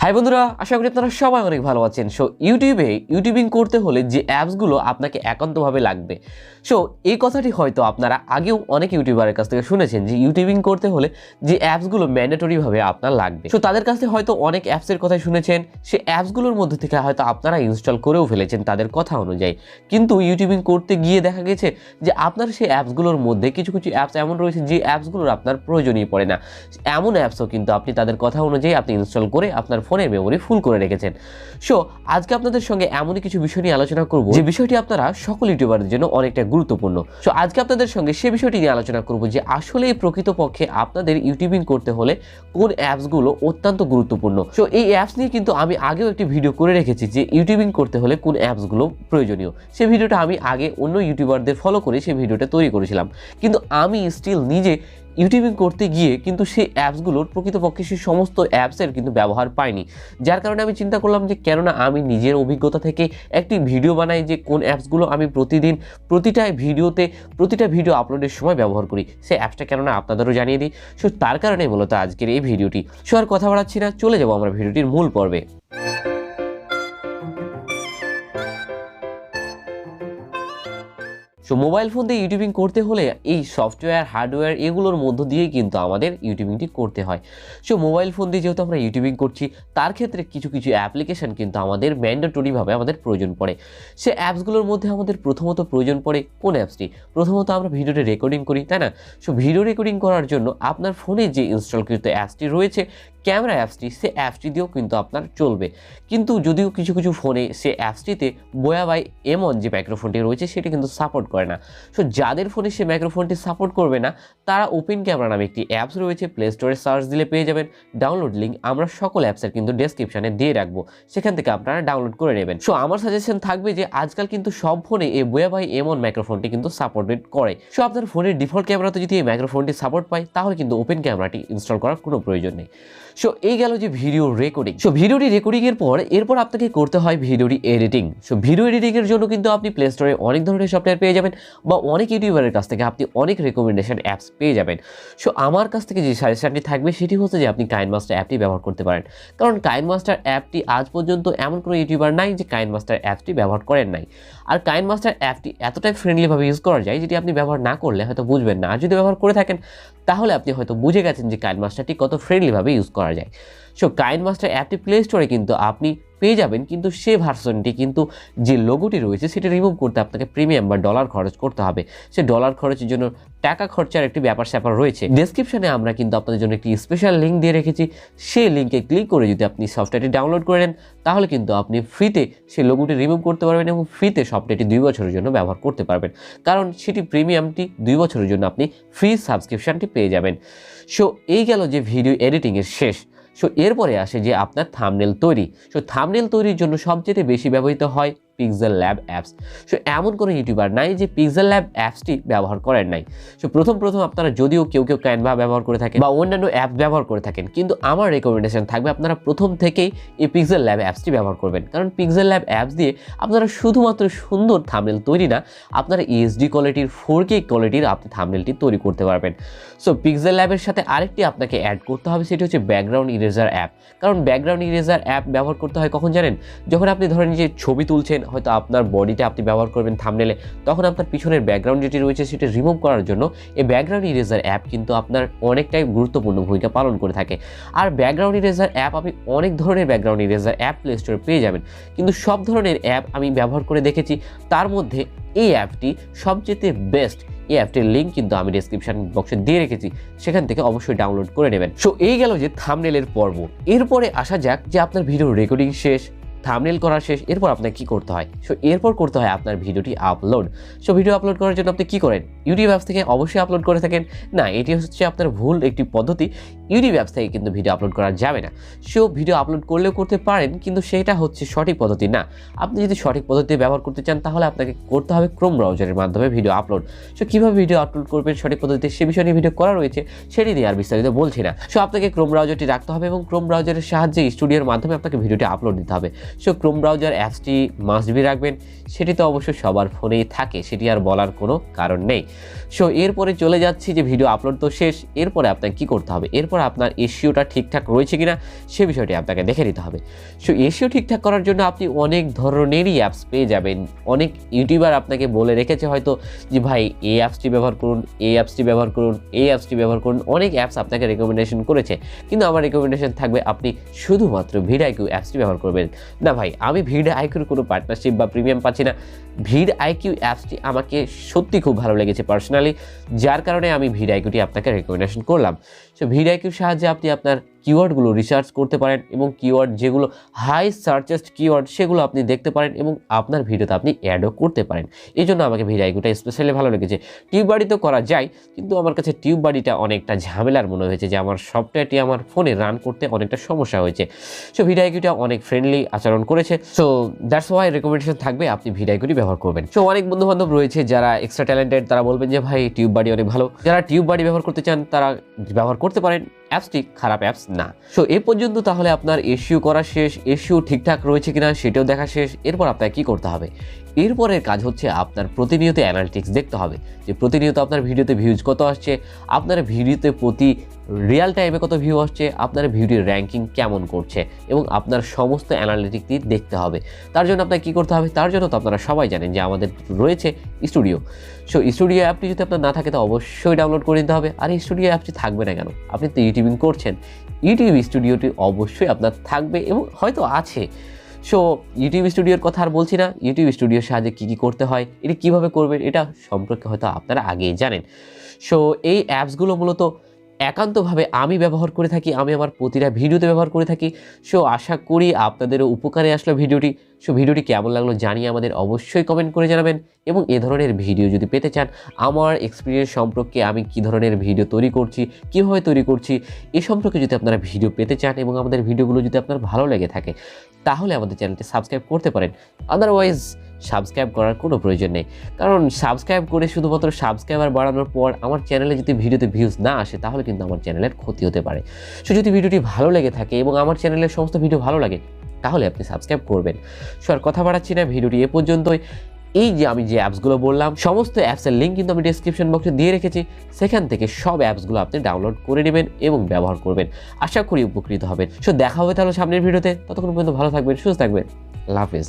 High বন্ধুরা, আশা করি আপনারা সবাই অনেক ভালো আছেন। সো ইউটিউবিং করতে হলে যে অ্যাপসগুলো আপনাকে একান্তভাবে লাগবে, সো এই কথাটি হয়তো আপনারা আগেও অনেক ইউটিউবারের কাছ থেকে শুনেছেন যে ইউটিউবিং করতে হলে যে অ্যাপসগুলো ম্যান্ডেটরিভাবে আপনার লাগবে। সো তাদের কাছ থেকে হয়তো অনেক অ্যাপসের কথা শুনেছেন, সে অ্যাপসগুলোর মধ্যে থেকে হয়তো আপনারা ইনস্টল করেও ফেলেছেন তাদের কথা অনুযায়ী, কিন্তু ইউটিউবিং করতে গিয়ে দেখা গেছে যে আপনার সেই অ্যাপসগুলোর মধ্যে কিছু কিছু অ্যাপস এমন রয়েছে যে অ্যাপসগুলোর আপনার প্রয়োজনই পড়ে না। এমন অ্যাপসও কিন্তু আপনি তাদের কথা অনুযায়ী আপনি ইনস্টল করে আপনার ফোনের মেমোরি ফুল করে রেখেছেন। সো আজকে আপনাদের সঙ্গে এমনই কিছু বিষয় নিয়ে আলোচনা করব যে বিষয়টি আপনারা সকল ইউটিউবারদের জন্য অনেকটা গুরুত্বপূর্ণ। সো আজকে আপনাদের সঙ্গে সে বিষয়টি নিয়ে আলোচনা করব যে আসলে প্রকৃতপক্ষে আপনাদের ইউটিউবিং করতে হলে কোন অ্যাপসগুলো অত্যন্ত গুরুত্বপূর্ণ। সো এই অ্যাপস নিয়ে কিন্তু আমি আগেও একটি ভিডিও করে রেখেছি যে ইউটিউবিং করতে হলে কোন অ্যাপসগুলো প্রয়োজনীয়। সেই ভিডিওটা আমি আগে অন্য ইউটিউবারদের ফলো করে সেই ভিডিওটা তৈরি করেছিলাম, কিন্তু আমি স্টিল নিজে ইউটিউবিং করতে গিয়ে কিন্তু সেই অ্যাপসগুলোর প্রকৃতপক্ষে সেই সমস্ত অ্যাপসের কিন্তু ব্যবহার পাইনি। যার কারণে আমি চিন্তা করলাম যে কেননা আমি নিজের অভিজ্ঞতা থেকে একটি ভিডিও বানাই যে কোন অ্যাপসগুলো আমি প্রতিদিন প্রতিটা ভিডিও আপলোডের সময় ব্যবহার করি, সেই অ্যাপসটা কেননা আপনাদেরও জানিয়ে দিই। সো তার কারণে মূলত আজকের এই ভিডিওটি। সো আর কথা বাড়াচ্ছি না, চলে যাবো আমরা ভিডিওটির মূল পর্বে। সো মোবাইল ফোন দিয়ে ইউটিউবিং করতে হলে এই সফটওয়্যার হার্ডওয়্যার এগুলোর মধ্য দিয়েই কিন্তু আমাদের ইউটিউবিংটি করতে হয়। সো মোবাইল ফোন দিয়ে যেহেতু আমরা ইউটিউবিং করছি, তার ক্ষেত্রে কিছু কিছু অ্যাপ্লিকেশান কিন্তু আমাদের ম্যান্ডেটরিভাবে আমাদের প্রয়োজন পড়ে। সে অ্যাপসগুলোর মধ্যে আমাদের প্রথমত প্রয়োজন পড়ে কোন অ্যাপসটি? প্রথমত আমরা ভিডিওটি রেকর্ডিং করি, তাই না? সো ভিডিও রেকর্ডিং করার জন্য আপনার ফোনে যে ইনস্টলকৃত অ্যাপসটি রয়েছে, ক্যামেরা অ্যাপসটি, সে অ্যাপসটি দিয়েও কিন্তু আপনার চলবে। কিন্তু যদিও কিছু কিছু ফোনে সে অ্যাপসটিতে বোয়া বাই M1 যে মাইক্রোফোনটি রয়েছে সেটি কিন্তু সাপোর্ট করে না। সো যাদের ফোনে সে মাইক্রোফোনটি সাপোর্ট করবে না, তারা ওপেন ক্যামেরা নামে একটি অ্যাপস রয়েছে, প্লে স্টোরে সার্চ দিলে পেয়ে যাবেন। ডাউনলোড লিঙ্ক আমরা সকল অ্যাপসের কিন্তু ডেসক্রিপশানে দিয়ে রাখবো, সেখান থেকে আপনারা ডাউনলোড করে নেবেন। সো আমার সাজেশন থাকবে যে আজকাল কিন্তু সব ফোনে এই বোয়া বাই M1 মাইক্রোফোনটি কিন্তু সাপোর্টেড করে। সো আপনার ফোনের ডিফল্ট ক্যামেরাতে যদি এই মাইক্রোফোনটি সাপোর্ট পায়, তাহলে কিন্তু ওপেন ক্যামেরাটি ইনস্টল করার কোনো প্রয়োজন নেই। সো এই গেল যে ভিডিও রেকর্ডিং। সো ভিডিওটি রেকর্ডিংয়ের এরপর আপনাকে করতে হয় ভিডিওটি এডিটিং। সো ভিডিও এডিটিংয়ের জন্য কিন্তু আপনি প্লে স্টোরে অনেক ধরনের সফটওয়্যার পেয়ে যাবেন, বা অনেক ইউটিউবারের কাছ থেকে আপনি অনেক রেকমেন্ডেশন অ্যাপস পেয়ে যাবেন। সো আমার কাছ থেকে যে সাজেশনটি থাকবে সেটি হচ্ছে যে আপনি কাইনমাস্টার অ্যাপটি ব্যবহার করতে পারেন। কারণ কাইনমাস্টার অ্যাপটি আজ পর্যন্ত এমন কোনো ইউটিউবার নাই যে কাইনমাস্টার অ্যাপটি ব্যবহার করেন নাই। আর কাইনমাস্টার অ্যাপটি এতটাই ফ্রেন্ডলিভাবে ইউজ করা যায় যেটি আপনি ব্যবহার না করলে হয়তো বুঝবেন না। আর যদি ব্যবহার করে থাকেন তাহলে আপনি হয়তো বুঝে গেছেন যে কাইনমাস্টারটি কত ফ্রেন্ডলিভাবে ইউজ করা যায়। সো কাইনমাস্টার অ্যাপটি প্লে স্টোরে কিন্তু আপনি পেয়ে যাবেন, কিন্তু সে ভার্সনটি কিন্তু যে লোগোটি রয়েছে সেটা রিমুভ করতে আপনাকে প্রিমিয়াম বা ডলার খরচ করতে হবে। সে ডলার খরচের জন্য টাকা খরচার একটি ব্যাপার স্যাপার রয়েছে। ডেসক্রিপশনে আমরা কিন্তু আপনাদের জন্য একটি স্পেশাল লিঙ্ক দিয়ে রেখেছি, সেই লিঙ্কে ক্লিক করে যদি আপনি সফটওয়্যারটি ডাউনলোড করে নেন, তাহলে কিন্তু আপনি ফ্রিতে সেই লোগোটি রিমুভ করতে পারবেন এবং ফ্রিতে সফটওয়্যারটি 2 বছরের জন্য ব্যবহার করতে পারবেন। কারণ সেটি প্রিমিয়ামটি 2 বছরের জন্য আপনি ফ্রি সাবস্ক্রিপশনটি পেয়ে যাবেন। সো এই গেল যে ভিডিও এডিটিংয়ের শেষ। সো এরপরে আসে যে আপনার থাম্বনেল তৈরি। সো থাম্বনেল তৈরির জন্য সবচেয়ে বেশি ব্যবহৃত হয় পিক্সেল ল্যাব অ্যাপস। সো এমন কোনো ইউটিউবার নাই যে পিক্সেল ল্যাব অ্যাপসটি ব্যবহার করেন নাই। সো প্রথম আপনারা যদিও কেউ ক্যানভা ব্যবহার করে থাকেন বা অন্যান্য অ্যাপ ব্যবহার করে থাকেন, কিন্তু আমার রেকমেন্ডেশন থাকবে আপনারা প্রথম থেকেই এই পিক্সেল ল্যাব অ্যাপসটি ব্যবহার করবেন। কারণ পিক্সেল ল্যাব অ্যাপস দিয়ে আপনারা শুধুমাত্র সুন্দর থাম্বনেল তৈরি না, আপনারা HD কোয়ালিটির 4K কোয়ালিটির আপনি থাম্বনেলটি তৈরি করতে পারবেন। সো পিক্সেল ল্যাবের সাথে আরেকটি আপনাকে অ্যাড করতে হবে, সেটি হচ্ছে ব্যাকগ্রাউন্ড ইরেজার অ্যাপ। কারণ ব্যাকগ্রাউন্ড ইরেজার অ্যাপ ব্যবহার করতে হয় কখন জানেন? যখন আপনি ধরেন যে ছবি তুলছেন, হয়তো আপনার বডিটা আপনি ব্যবহার করবেন থাম্বনেলে, তখন আপনার পিছনের ব্যাকগ্রাউন্ড যেটি রয়েছে সেটা রিমুভ করার জন্য এই ব্যাকগ্রাউন্ড ইরেজার অ্যাপ কিন্তু আপনার অনেকটাই গুরুত্বপূর্ণ ভূমিকা পালন করে থাকে। আর ব্যাকগ্রাউন্ড ইরেজার অ্যাপ আপনি অনেক ধরনের ব্যাকগ্রাউন্ড ইরেজার অ্যাপ প্লে স্টোরে পেয়ে যাবেন, কিন্তু সব ধরনের অ্যাপ আমি ব্যবহার করে দেখেছি, তার মধ্যে এই অ্যাপটি সবচেয়ে বেস্ট। এই অ্যাপটির লিঙ্ক কিন্তু আমি ডেসক্রিপশন বক্সে দিয়ে রেখেছি, সেখান থেকে অবশ্যই ডাউনলোড করে নেবেন। সো এই গেল যে থাম্বনেলের পর্ব। এরপরে আসা যাক যে আপনার ভিডিও রেকর্ডিং শেষ, থাম্বনেল করা শেষ, এরপর আপনাকে কি করতে হয়? সো এরপর করতে হয় আপনার ভিডিওটি আপলোড। সো ভিডিও আপলোড করার জন্য আপনি কি করেন? ইউটিউব অ্যাপস থেকে অবশ্যই আপলোড করে থাকেন না, এটি হচ্ছে আপনার ভুল একটি পদ্ধতি। ইউটিউব অ্যাপস থেকে কিন্তু ভিডিও আপলোড করা যাবে না। সো ভিডিও আপলোড করলেও করতে পারেন, কিন্তু সেটা হচ্ছে সঠিক পদ্ধতি না। আপনি যদি সঠিক পদ্ধতি ব্যবহার করতে চান, তাহলে আপনাকে করতে হবে ক্রোম ব্রাউজারের মাধ্যমে ভিডিও আপলোড। সো কীভাবে ভিডিও আপলোড করবেন সঠিক পদ্ধতিতে, সে বিষয়ে ভিডিও করা রয়েছে, সেটি নিয়ে আর বিস্তারিত বলছি না। সো আপনাকে ক্রোম ব্রাউজারটি রাখতে হবে এবং ক্রোম ব্রাউজারের সাহায্যে স্টুডিওর মাধ্যমে আপনাকে ভিডিওটি আপলোড দিতে হবে। সো ক্রোম ব্রাউজার অ্যাপসটি মাস্ট বি রাখবেন, সেটি তো অবশ্যই সবার ফোনেই থাকে, সেটি আর বলার কোনো কারণ নেই। সো এরপরে চলে যাচ্ছি যে ভিডিও আপলোড তো শেষ, এরপরে আপনাকে কি করতে হবে? এরপর তারপর আপনার এসইওটা ঠিকঠাক রয়েছে কিনা সে বিষয়টি আপনাকে দেখে নিতে হবে। সো এসইও ঠিকঠাক করার জন্য আপনি অনেক ধরনেরই অ্যাপস পেয়ে যাবেন। অনেক ইউটিউবার আপনাকে বলে রেখেছে হয়তো যে ভাই এই অ্যাপসটি ব্যবহার করুন, এই অ্যাপসটি ব্যবহার করুন, এই অ্যাপসটি ব্যবহার করুন, অনেক অ্যাপস আপনাকে রেকমেন্ডেশন করেছে। কিন্তু আমার রেকমেন্ডেশন থাকবে আপনি শুধুমাত্র ভিডিআইকিউ অ্যাপসটি ব্যবহার করবেন। না ভাই, আমি ভিডিআইকিউর কোনো পার্টনারশিপ বা প্রিমিয়াম পাচ্ছি না। ভিডিআইকিউ অ্যাপসটি আমাকে সত্যি খুব ভালো লেগেছে পার্সোনালি, যার কারণে আমি ভিডিআইকিউটি আপনাকে রেকমেন্ডেশন করলাম। সো ভিডিআইকিউর সাহায্যে আপনি আপনার কিওয়ার্ডগুলো রিসার্চ করতে পারেন এবং কিওয়ার্ড যেগুলো হাই সার্চেস্ট কিওয়ার্ড সেগুলো আপনি দেখতে পারেন এবং আপনার ভিডিওতে আপনি অ্যাডও করতে পারেন। এই জন্য আমাকে ভিডিআইকিউটা স্পেশালি ভালো লেগেছে। টিউববাড়ি তো করা যায়, কিন্তু আমার কাছে টিউববাড়িটা অনেকটা ঝামেলার মনে হয়েছে, যে আমার সফটওয়্যারটি আমার ফোনে রান করতে অনেকটা সমস্যা হয়েছে। সো ভিডিআইকিউটা অনেক ফ্রেন্ডলি আচরণ করেছে। সো দ্যাটস ওয়াই রেকমেন্ডেশন থাকবে আপনি ভিডিআইকিউটি ব্যবহার করবেন। সো অনেক বন্ধুবান্ধব রয়েছে যারা এক্সট্রা ট্যালেন্টেড, তারা বলবেন যে ভাই টিউববাড়ি অনেক ভালো। যারা টিউববাড়ি ব্যবহার করতে চান তারা ব্যবহার করতে পারেন, অ্যাপসটি খারাপ অ্যাপস না। সো এই পর্যন্ত তাহলে আপনার এসইও করা শেষ, এসইও ঠিকঠাক রয়েছে কিনা সেটাও দেখা শেষ। এরপর আপনাকে কি করতে হবে? এরপরের কাজ হচ্ছে আপনার প্রতিনিয়ত অ্যানালিটিক্স দেখতে হবে, যে প্রতিনিয়ত আপনার ভিডিওতে ভিউজ কত আসছে, আপনার ভিডিওতে প্রতি রিয়েল টাইমে কত ভিউ আসছে, আপনার ভিডিওর র্যাঙ্কিং কেমন করছে, এবং আপনার সমস্ত অ্যানালিটিক্সটি দেখতে হবে। তার জন্য আপনাকে কী করতে হবে? তার জন্য তো আপনারা সবাই জানেন যে আমাদের রয়েছে স্টুডিও। সো স্টুডিও অ্যাপটি যদি আপনার না থাকে তো অবশ্যই ডাউনলোড করে নিতে হবে। আর স্টুডিও অ্যাপটি থাকবে না কেন? আপনি তো ইউটিউবিং করছেন, ইউটিউব স্টুডিওটি অবশ্যই আপনার থাকবে এবং হয়তো আছে। সো ইউটিউব স্টুডিওর কথা আর বলছি না। ইউটিউব স্টুডিওর সাহায্যে কী কী করতে হয়, এটি কীভাবে করবেন, এটা সম্পর্কে হয়তো আপনারা আগেই জানেন। সো এই অ্যাপসগুলো মূলত একান্তভাবে আমি ব্যবহার করে থাকি, আমি আমার প্রতিটা ভিডিওতে ব্যবহার করে থাকি। সো আশা করি আপনাদেরও উপকারে আসলো ভিডিওটি। সো ভিডিওটি কেমন লাগলো জানিয়ে আমাদের অবশ্যই কমেন্ট করে জানাবেন, এবং এ ধরনের ভিডিও যদি পেতে চান, আমার এক্সপিরিয়েন্স সম্পর্কে আমি কী ধরনের ভিডিও তৈরি করছি, কীভাবে তৈরি করছি, এ সম্পর্কে যদি আপনারা ভিডিও পেতে চান এবং আমাদের ভিডিওগুলো যদি আপনার ভালো লেগে থাকে, তাহলে আমাদের চ্যানেলটি সাবস্ক্রাইব করতে পারেন। আদারওয়াইজ সাবস্ক্রাইব করার কোনো প্রয়োজন নেই, কারণ সাবস্ক্রাইব করে শুধুমাত্র সাবস্ক্রাইবার বাড়ানোর পর আমার চ্যানেলে যদি ভিডিওতে ভিউজ না আসে, তাহলে কিন্তু আমার চ্যানেলের ক্ষতি হতে পারে। সো যদি ভিডিওটি ভালো লেগে থাকে এবং আমার চ্যানেলের সমস্ত ভিডিও ভালো লাগে, তাহলে আপনি সাবস্ক্রাইব করবেন। সো আর কথা বাড়াচ্ছি না, ভিডিওটি এ পর্যন্তই। এই যে আমি যে অ্যাপসগুলো বললাম, সমস্ত অ্যাপসের লিঙ্ক কিন্তু আমি ডেসক্রিপশন বক্সে দিয়ে রেখেছি। সেখান থেকে সব অ্যাপসগুলো আপনি ডাউনলোড করে নেবেন এবং ব্যবহার করবেন। আশা করি উপকৃত হবেন। সো দেখা হবে তাহলে সামনের ভিডিওতে। ততক্ষণ পর্যন্ত ভালো থাকবেন, সুস্থ থাকবেন। আল্লাহ হাফেজ।